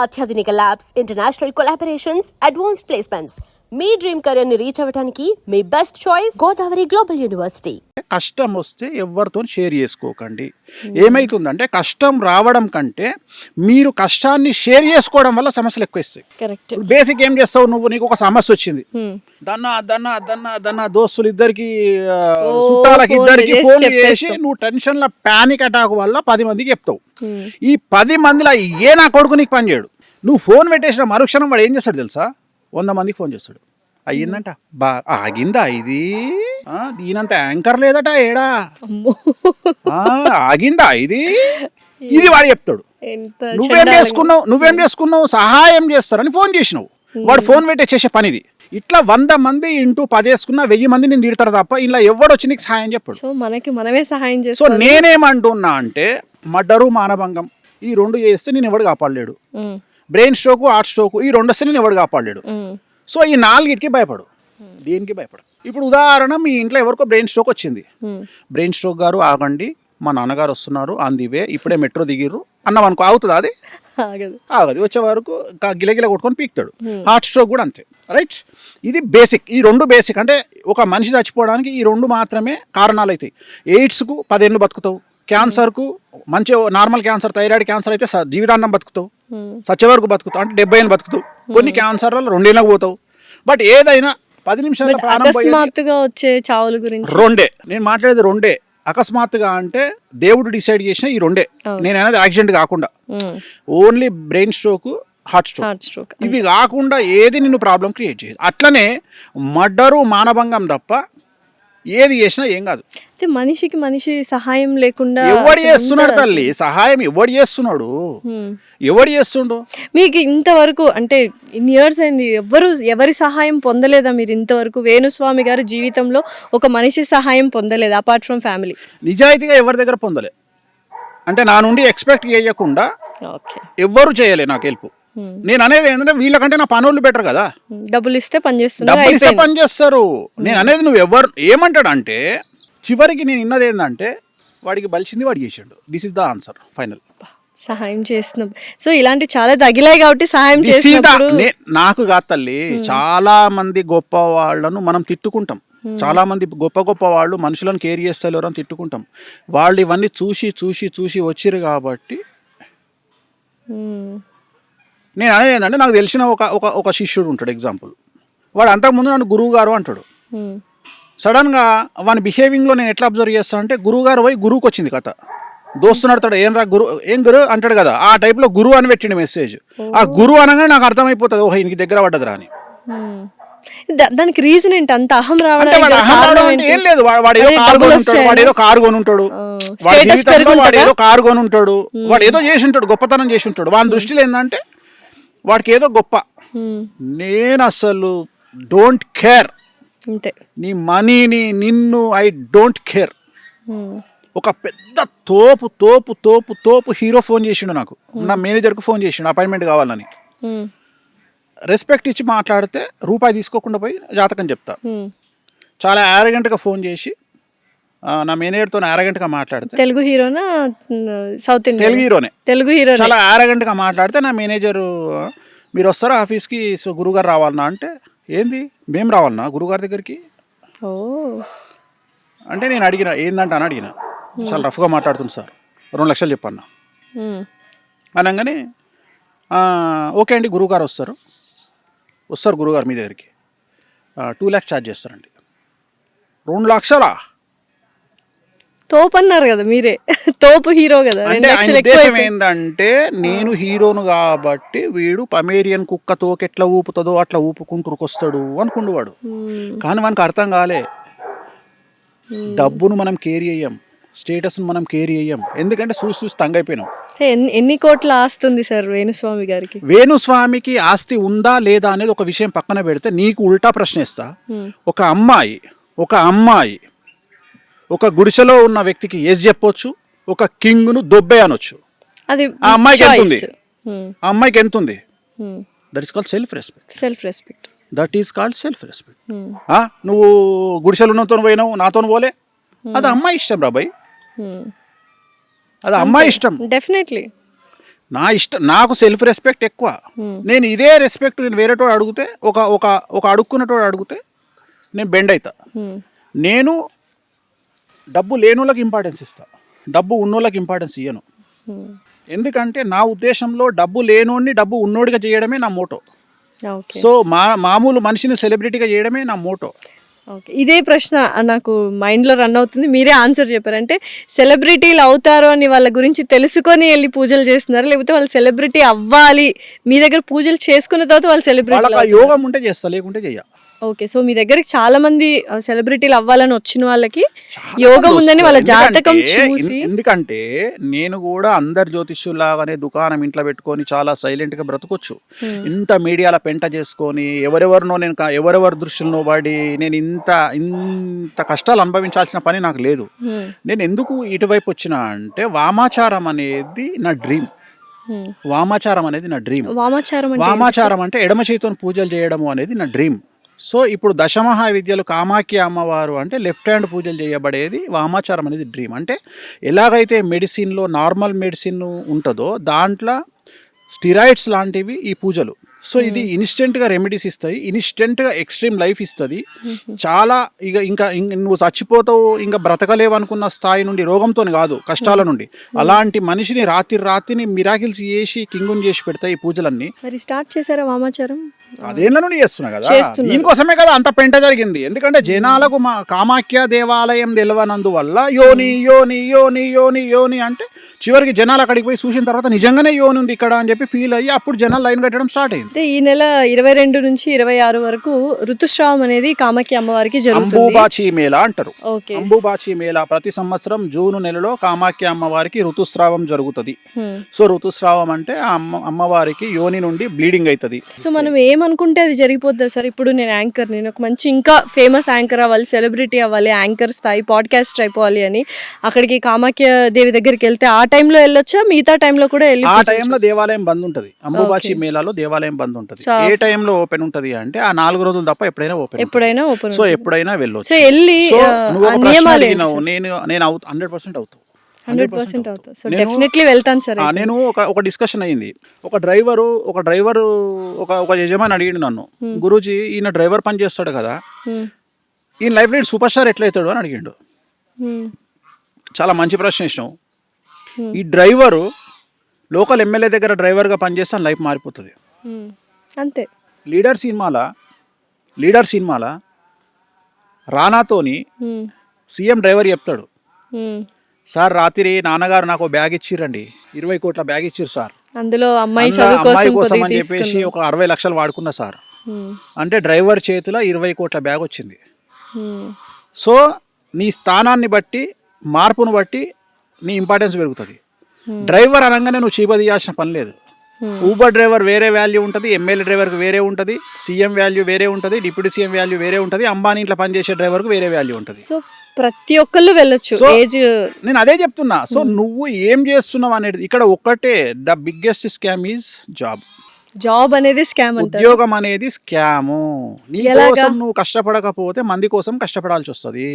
అత్యాధునిక labs, international collaborations, advanced placements. మీ dream career ని రీచ్ అవ్వడానికి మీ best choice Godavari global university. కష్టం వస్తే ఎవరితో షేర్ చేసుకోకండి. ఏమైతుందంటే కష్టం రావడం కంటే మీరు కష్టాన్ని షేర్ చేసుకోవడం వల్ల సమస్యలు ఎక్కువ వస్తాయి. కరెక్ట్. బేసిక్ ఏం చేస్తావు నువ్వు, నీకు ఒక సమస్య వచ్చింది, దన్నా దోస్తులు ఇద్దరికి చుట్టాలకి ఇద్దరికి ఫోన్ చేసి నువ్వు టెన్షన్ లో పానిక్ అటాక్ వల్ల 10 మందికి చెప్తావు. ఈ 10 మందిలో ఏ నా కొడుకు నీకు పని చేయడు. నువ్వు ఫోన్ పెట్టేసిన మరుక్షణం వాడు ఏం చేస్తాడు తెలుసా, 100 మందికి ఫోన్ చేస్తాడు. అయ్యిందంట, ఆగిందా, ఇది దీనంత యాంకర్ లేదట, ఏడా ఆగిందా, ఇది వాడు చెప్తాడు. నువ్వేం చేసుకున్నావు, సహాయం చేస్తారని ఫోన్ చేసినావు, వాడు ఫోన్ పెట్టే చేసే పనిది. ఇట్లా 100 మంది ఇంటూ 10 వేసుకున్నా 1000 మంది నేను తిడతారు తప్ప ఇలా ఎవడు వచ్చి నీకు సహాయం చెప్పాడు. సో మనకి మనమే సహాయం సో నేనేమంటున్నా అంటే మర్డరు, మానభంగం ఈ 2 చేస్తే నేను ఎవడు కాపాడలేడు. బ్రెయిన్ స్ట్రోక్, హార్ట్ స్ట్రోక్ ఈ 2 వస్తే నేను ఎవడు కాపాడలేడు. సో ఈ 4కి భయపడు, దేనికి భయపడు. ఇప్పుడు ఉదాహరణ, మీ ఇంట్లో ఎవరికో బ్రెయిన్ స్ట్రోక్ వచ్చింది. బ్రెయిన్ స్ట్రోక్ గారు ఆగండి, మా నాన్నగారు వస్తున్నారు, అందివే ఇప్పుడే మెట్రో దిగిర్రు అన్నాం అనుకో, అవుతుంది అది ఆగదు. వచ్చే వరకు గిలగిల కొట్టుకొని పీకుతాడు. హార్ట్ స్ట్రోక్ కూడా అంతే, రైట్. ఇది బేసిక్. ఈ 2 బేసిక్. అంటే ఒక మనిషి చచ్చిపోవడానికి ఈ 2 మాత్రమే కారణాలు అవుతాయి. ఎయిడ్స్కు 10 ఏళ్ళు బతుకుతావు, క్యాన్సర్కు మంచి నార్మల్ క్యాన్సర్, థైరాయిడ్ క్యాన్సర్ అయితే జీవితాంతం బతుకుతావు, సచ్చే వరకు బతుకుతావు, అంటే 70 ఏళ్ళు బతుకుతావు. కొన్ని క్యాన్సర్లలో 2 ఏళ్ళకి పోతావు. బట్ ఏదైనా 10 నిమిషాల అకస్మాత్తుగా వచ్చే చావుల గురించి 2. నేను మాట్లాడేది 2. అకస్మాత్తుగా అంటే దేవుడు డిసైడ్ చేసిన ఈ 2. నేను అనేది యాక్సిడెంట్ కాకుండా only brain stroke, heart stroke ఇవి కాకుండా ఏది నిన్ను ప్రాబ్లం క్రియేట్ చేయదు. అట్లనే మర్డరు, మానభంగం తప్ప ఏది చేసినా ఏం కాదు. మనిషికి మనిషి సహాయం లేకుండా ఎవడు చేస్తున్నాడు తల్లి, సహాయం ఎవడు చేస్తున్నాడు, ఎవడు చేస్తుండు? మీకు ఇంతవరకు అంటే ఇన్ని ఇయర్స్ అయింది, ఎవరి సహాయం పొందలేదా మీరు ఇంతవరకు? వేణుస్వామి గారి జీవితంలో ఒక మనిషి సహాయం పొందలేదు అపార్ట్ ఫ్రమ్ ఫ్యామిలీ? నిజాయితీగా ఎవరి దగ్గర పొందలే. అంటే నా నుండి ఎక్స్పెక్ట్ చేయకుండా ఎవ్వరు చేయలే నాకు హెల్ప్. నేను అనేది ఏంటంటే వీళ్ళకంటే నా పనులు బెటర్ కదా, డబ్బులు ఇస్తే పని చేస్తారు. నేను అనేది నువ్వు ఎవరు ఏమంటాడు అంటే చివరికి నేను ఇన్నది ఏంటంటే వాడికి బలిసింది వాడు చేసాడు. This is the answer final. సహాయం చేస్తున్నాం. సో ఇలాంటి చాలా తగిలాయి కాబట్టి సహాయం చేసినప్పుడు నాకు కాదు తల్లి, చాలా మంది గొప్ప వాళ్ళను మనం తిట్టుకుంటాం. చాలా మంది గొప్ప వాళ్ళు మనుషులను కేర్ చేస్తారు అని తిట్టుకుంటాం. వాళ్ళు ఇవన్నీ చూసి వచ్చిర్రు కాబట్టి నేను అనేది ఏంటంటే నాకు తెలిసిన ఒక శిష్యుడు ఉంటాడు. ఎగ్జాంపుల్, వాడు అంతకుముందు నన్ను గురువు గారు అంటాడు. సడన్గా వాని బిహేవింగ్లో నేను ఎట్లా అబ్జర్వ్ చేస్తాను అంటే గురువు గారు పోయి గురువుకి వచ్చింది కథ. దోస్తు నడతాడు, ఏం గురు అంటాడు కదా, ఆ టైప్లో గురువు అని పెట్టిండు మెసేజ్. ఆ గురువు అనగానే నాకు అర్థమైపోతుంది, ఓహో ఈయనకి దగ్గర పడ్డదిరా అని. దానికి రీజన్ ఏంటి అంత అహం రావడం? ఏం లేదు, వాడు ఏదో కారు కొని ఉంటాడు, వాడు ఏదో కారు కొని ఉంటాడు, వాడు ఏదో చేసి ఉంటాడు, గొప్పతనం చేసి ఉంటాడు. వాని దృష్టిలో ఏంటంటే వాడికి ఏదో గొప్ప. నేను అసలు డోంట్ కేర్, నీ మనీని నిన్ను ఐ డోంట్ కేర్. ఒక పెద్ద తోపు హీరో ఫోన్ చేసిండు నాకు, నా మేనేజర్కు ఫోన్ చేసిండు అపాయింట్మెంట్ కావాలని. రెస్పెక్ట్ ఇచ్చి మాట్లాడితే రూపాయి తీసుకోకుండా పోయి జాతకం చెప్తా. చాలా యారగెంట్గా ఫోన్ చేసి నా మేనేజర్తో యారగెంట్గా మాట్లాడితే, తెలుగు హీరోనా సౌత్ ఇండియన్? తెలుగు హీరో. చాలా యారగెంట్గా మాట్లాడితే నా మేనేజరు, మీరు వస్తారా ఆఫీస్కి, సో గురుగారు రావాలన్నా అంటే, ఏంది మేము రావాలన్నా గురుగారి దగ్గరికి అంటే, నేను అడిగిన ఏందంట అని అడిగిన. చాలా రఫ్గా మాట్లాడుతుంది సార్, 2 లక్షలు చెప్పన్నా అనగానే, ఓకే అండి గురువుగారు వస్తారు గురువుగారు మీ దగ్గరికి 2 lakhs ఛార్జ్ చేస్తారండి. 2 లక్షలా? తోపు అన్నారు కదా మీరే, తోపు హీరో కదా. అంటే ఆయన ఉద్దేశం ఏంటంటే నేను హీరోను కాబట్టి వీడు పమేరియన్ కుక్క తోకెట్లా ఊపుతుందో అట్లా ఊపుకుంటూరుకొస్తాడు అనుకుండు వాడు. కానీ మనకు అర్థం కాలే, డబ్బును మనం కేర్ చేయం, స్టేటస్ను మనం కేర్ చేయం. ఎందుకంటే చూసి తంగైపోయినాం. ఎన్ని కోట్ల ఆస్తి ఉంది సార్ వేణుస్వామి గారికి? వేణుస్వామికి ఆస్తి ఉందా లేదా అనేది ఒక విషయం పక్కన పెడితే, నీకు ఉల్టా ప్రశ్న ఇస్తా. ఒక అమ్మాయి ఒక గుడిసెలో ఉన్న వ్యక్తికి ఎస్ చెప్పొచ్చు, ఒక కింగ్ను దొబ్బే అనొచ్చు. అది ఆ అమ్మాయికి ఎంత ఉంది? That is called self respect. నువ్వు గుడిసెలు ఉన్నతో పోయినావు, నాతో పోలే, అది అమ్మాయి ఇష్టం రాబాయ్, అది అమ్మాయి ఇష్టం. డెఫినెట్లీ. నాకు సెల్ఫ్ రెస్పెక్ట్ ఎక్కువ. నేను ఇదే రెస్పెక్ట్ నేను వేరేటోడు అడిగితే ఒక అడుక్కున్నటోడు అడిగితే నేను బెండ్ అవుతా. నేను డబ్బు లేనోళ్ళకి ఇంపార్టెన్స్ ఇస్తా, డబ్బు ఉన్నోళ్ళకి ఇంపార్టెన్స్ ఇయ్యను. ఎందుకంటే నా ఉద్దేశంలో డబ్బు లేనోడిని డబ్బు ఉన్నోడిగా చేయడమే నా మోటో. ఓకే సో మామూలు మనిషిని సెలబ్రిటీగా చేయడమే నా మోటో. ఓకే, ఇదే ప్రశ్న నాకు మైండ్లో రన్ అవుతుంది. మీరే ఆన్సర్ చెప్పారు. అంటే సెలబ్రిటీలు అవుతారు అని వాళ్ళ గురించి తెలుసుకొని వెళ్ళి పూజలు చేస్తున్నారు, లేకపోతే వాళ్ళు సెలబ్రిటీ అవ్వాలి మీ దగ్గర పూజలు చేసుకున్న తర్వాత వాళ్ళు సెలబ్రిటీ? వాళ్ళకి ఆ యోగం ఉంటే చేస్తా, లేకుంటే చెయ్య. ఓకే, సో మీ దగ్గరికి చాలా మంది సెలబ్రిటీలు అవ్వాలని వచ్చిన వాళ్ళకి యోగం ఉందని వాళ్ళ జాతకం చూసి. ఎందుకంటే నేను కూడా అందరు జ్యోతిష్యులాగానే దుకాణం ఇంట్లో పెట్టుకొని చాలా సైలెంట్ గా బ్రతకొచ్చు. ఇంత మీడియాల పెంట చేసుకొని ఎవరెవరి దృష్టిలో పడి నేను ఇంత కష్టాలు అనుభవించాల్సిన పని నాకు లేదు. నేను ఎందుకు ఇటువైపు వచ్చినా అంటే వామాచారం అనేది నా డ్రీమ్. వామాచారం అనేది నా డ్రీమ్. వామాచారం అంటే ఎడమ చేతితో పూజలు చేయడము అనేది నా డ్రీమ్. సో ఇప్పుడు దశమహా విద్యలు కామాఖ్య అమ్మవారు అంటే లెఫ్ట్ హ్యాండ్ పూజలు చేయబడేది వామాచారం అనేది డ్రీమ్. అంటే ఎలాగైతే మెడిసిన్లో నార్మల్ మెడిసిన్ ఉంటుందో దాంట్లో స్టిరాయిడ్స్ లాంటివి ఈ పూజలు. సో ఇది ఇన్స్టెంట్గా రెమెడీస్ ఇస్తాయి, ఇన్స్టెంట్గా ఎక్స్ట్రీమ్ లైఫ్ ఇస్తుంది. చాలా ఇంకా నువ్వు చచ్చిపోతావు ఇంకా బ్రతకలేవు అనుకున్న స్థాయి నుండి, రోగంతో కాదు కష్టాల నుండి, అలాంటి మనిషిని రాత్రిని మిరాకిల్స్ చేసి కింగుని చేసి పెడతాయి ఈ పూజలన్నీ. మరి స్టార్ట్ చేశారా వామాచారం? అదేళ్ళ నుండి చేస్తున్నా కదా, దీనికోసమే కదా అంత పెంట జరిగింది. ఎందుకంటే జనాలకు మా కామాఖ్య దేవాలయం తెలియనందువల్ల యోని యోని యోని యోని యోని అంటే చివరికి జనాలు అక్కడికి పోయి చూసిన తర్వాత నిజంగానే యోని ఉంది ఇక్కడ అని చెప్పి ఫీల్ అయ్యి అప్పుడు జనాలు లైన్ కట్టడం స్టార్ట్ అయింది. ఈ నెల 22 నుంచి 26 వరకు ఋతుస్రావం అనేది కామాఖ్య అమ్మవారికి జరుగుతుంది. అంబుబాచి మేళా అంటారు. అంబుబాచి మేళా ప్రతి సంవత్సరం జూన్ నెలలో కామాఖ్య అమ్మవారికి ఋతుస్రావం జరుగుతుంది. సో ఋతుస్రావం అంటే అమ్మవారికి యోని నుండి బ్లీడింగ్ అవుతుంది. సో మనం ఏమనుకుంటే అది జరిగిపోద్ది సార్. ఇప్పుడు నేను యాంకర్, నేను ఒక మంచి ఇంకా ఫేమస్ యాంకర్ అవ్వాలి, సెలబ్రిటీ అవ్వాలి, యాంకర్ స్థాయి పాడ్కాస్ట్ అయిపోవాలి అని అక్కడికి కామాఖ్య దేవి దగ్గరికి వెళ్తే ఆ టైంలో వెళ్ళొచ్చా? మిగతా టైంలో కూడా వెళ్ళి? ఆ టైంలో దేవాలయం బంద్ ఉంటుంది. అంబుబాచి మేళాలో దేవాలయం బంద్ ఉంటుంది. ఏ టైంలో ఓపెన్ ఉంటుంది అంటే ఆ 4 రోజులు తప్ప ఎప్పుడైనా ఓపెన్. సో ఎప్పుడైనా వెళ్ళొచ్చు. వెళ్ళి నేను 100% అవుతాను. 100% అవుతా. సో డెఫినెట్లీ వెళ్తాను సార్. నేను ఒక డిస్కషన్ అయ్యింది. ఒక డ్రైవరు ఒక యజమాని అడిగిండు నన్ను, గురూజీ ఈయన డ్రైవర్ పని చేస్తాడు కదా, ఈయన లైఫ్ లో సూపర్ స్టార్ ఎట్లా అవుతాడు అని అడిగిండు. చాలా మంచి ప్రశ్న వేసినావు. ఈ డ్రైవరు లోకల్ ఎమ్మెల్యే దగ్గర డ్రైవర్గా పనిచేస్తే లైఫ్ మారిపోతుంది. అంతే. లీడర్ సినిమాల రానాతోని సీఎం డ్రైవర్ చెప్తాడు, సార్ రాత్రి నాన్నగారు నాకు బ్యాగ్ ఇచ్చిరండి, 20 కోట్ల బ్యాగ్ ఇచ్చిర్రు సార్, అందులో అమ్మాయి కోసం అని చెప్పేసి ఒక 60 లక్షలు వాడుకున్నా సార్ అంటే డ్రైవర్ చేతిలో 20 కోట్ల బ్యాగ్ వచ్చింది. సో నీ స్థానాన్ని బట్టి మార్పును బట్టి నీ ఇంపార్టెన్స్ పెరుగుతుంది. డ్రైవర్ అనగానే నువ్వు చీప తీయాల్సిన పని లేదు. ఊబర్ డ్రైవర్ వేరే వాల్యూ ఉంటుంది, ఎమ్మెల్యే డ్రైవర్కి వేరే ఉంటుంది, సీఎం వాల్యూ వేరే ఉంటుంది, డిప్యూటీ సీఎం వాల్యూ వేరే ఉంటుంది, అంబానీ ఇంట్లో పనిచేసే డ్రైవర్కి వేరే వాల్యూ ఉంటుంది. సో ప్రతి ఒక్కళ్ళు వెళ్ళొచ్చు. నేను అదే చెప్తున్నా. సో నువ్వు ఏం చేస్తున్నావు అనేది ఇక్కడ ఒక్కటే, the biggest scam is job అనేది స్కామ్. ఉద్యోగం అనేది స్కాము. నీ కోసం నువ్వు కష్టపడకపోతే మంది కోసం కష్టపడాల్సి వస్తుంది.